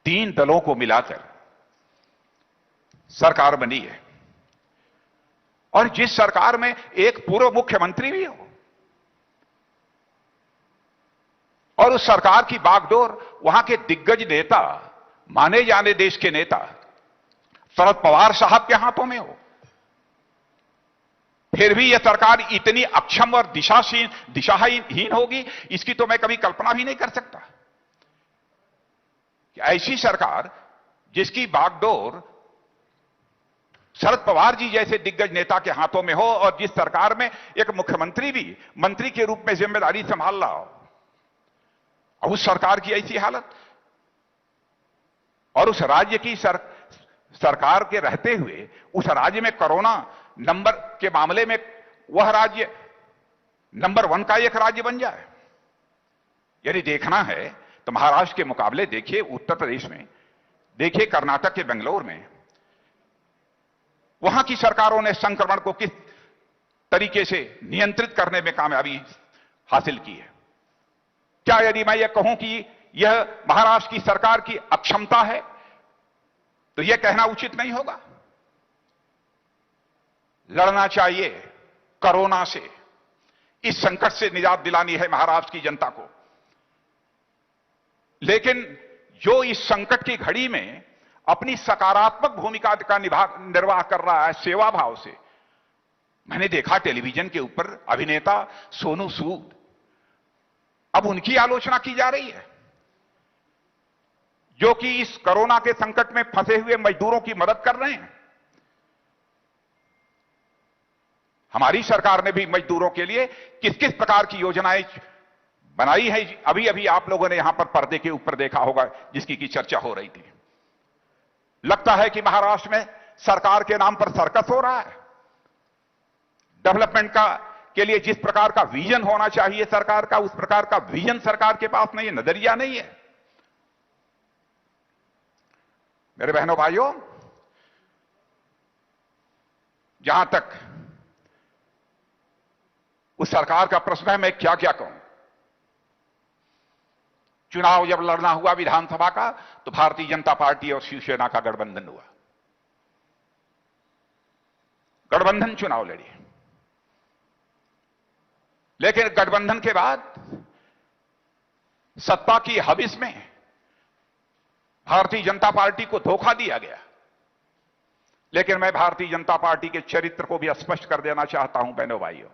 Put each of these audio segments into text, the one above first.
तीन दलों को मिलाकर सरकार बनी है और जिस सरकार में एक पूर्व मुख्यमंत्री भी हो और उस सरकार की बागडोर वहां के दिग्गज नेता, माने जाने देश के नेता शरद पवार साहब के हाथों में हो, फिर भी यह सरकार इतनी अक्षम और दिशाहीन होगी, इसकी तो मैं कभी कल्पना भी नहीं कर सकता कि ऐसी सरकार जिसकी बागडोर शरद पवार जी जैसे दिग्गज नेता के हाथों में हो और जिस सरकार में एक मुख्यमंत्री भी मंत्री के रूप में जिम्मेदारी संभाल रहा हो, और उस सरकार की ऐसी हालत और उस राज्य की सरकार के रहते हुए उस राज्य में कोरोना नंबर के मामले में वह राज्य नंबर 1 का एक राज्य बन जाए। यदि देखना है तो महाराष्ट्र के मुकाबले देखिए उत्तर प्रदेश में, देखिए कर्नाटक के बेंगलोर में, वहां की सरकारों ने संक्रमण को किस तरीके से नियंत्रित करने में कामयाबी हासिल की है। क्या यदि मैं यह कहूं कि यह महाराष्ट्र की सरकार की अक्षमता है तो यह कहना उचित नहीं होगा। लड़ना चाहिए कोरोना से, इस संकट से निजात दिलानी है महाराष्ट्र की जनता को, लेकिन जो इस संकट की घड़ी में अपनी सकारात्मक भूमिका का निर्वाह कर रहा है सेवा भाव से। मैंने देखा टेलीविजन के ऊपर अभिनेता सोनू सूद, अब उनकी आलोचना की जा रही है जो कि इस कोरोना के संकट में फंसे हुए मजदूरों की मदद कर रहे हैं। हमारी सरकार ने भी मजदूरों के लिए किस किस प्रकार की योजनाएं बनाई है, अभी अभी आप लोगों ने यहां पर पर्दे के ऊपर देखा होगा जिसकी की चर्चा हो रही थी। लगता है कि महाराष्ट्र में सरकार के नाम पर सर्कस हो रहा है। डेवलपमेंट के लिए जिस प्रकार का विजन होना चाहिए सरकार का, उस प्रकार का विजन सरकार के पास नहीं है, नजरिया नहीं है। मेरे बहनों भाइयों, जहां तक उस सरकार का प्रश्न है, मैं क्या क्या कहूं। चुनाव जब लड़ना हुआ विधानसभा का तो भारतीय जनता पार्टी और शिवसेना का गठबंधन हुआ, गठबंधन चुनाव लड़ी, लेकिन गठबंधन के बाद सत्ता की हविस में भारतीय जनता पार्टी को धोखा दिया गया। लेकिन मैं भारतीय जनता पार्टी के चरित्र को भी स्पष्ट कर देना चाहता हूं बहनों भाइयों,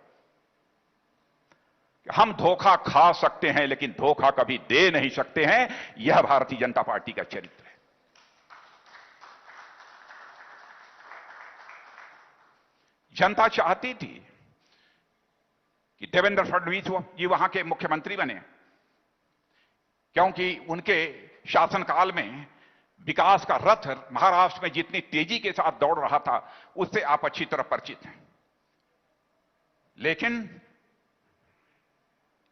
हम धोखा खा सकते हैं लेकिन धोखा कभी दे नहीं सकते हैं। यह भारतीय जनता पार्टी का चरित्र है। जनता चाहती थी कि देवेंद्र फडणवीस जी वहां के मुख्यमंत्री बने, क्योंकि उनके शासनकाल में विकास का रथ महाराष्ट्र में जितनी तेजी के साथ दौड़ रहा था उससे आप अच्छी तरह परिचित हैं। लेकिन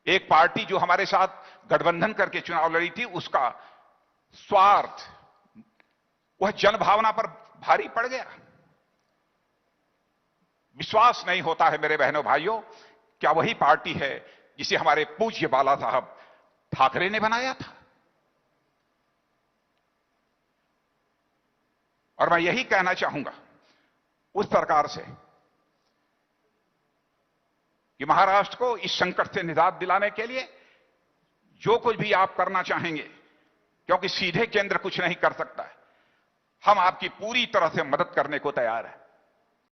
एक पार्टी जो हमारे साथ गठबंधन करके चुनाव लड़ी थी, उसका स्वार्थ वह जनभावना पर भारी पड़ गया। विश्वास नहीं होता है मेरे बहनों भाइयों, क्या वही पार्टी है जिसे हमारे पूज्य बाला साहब ठाकरे ने बनाया था। और मैं यही कहना चाहूंगा उस सरकार से कि महाराष्ट्र को इस संकट से निजात दिलाने के लिए जो कुछ भी आप करना चाहेंगे, क्योंकि सीधे केंद्र कुछ नहीं कर सकता है, हम आपकी पूरी तरह से मदद करने को तैयार हैं।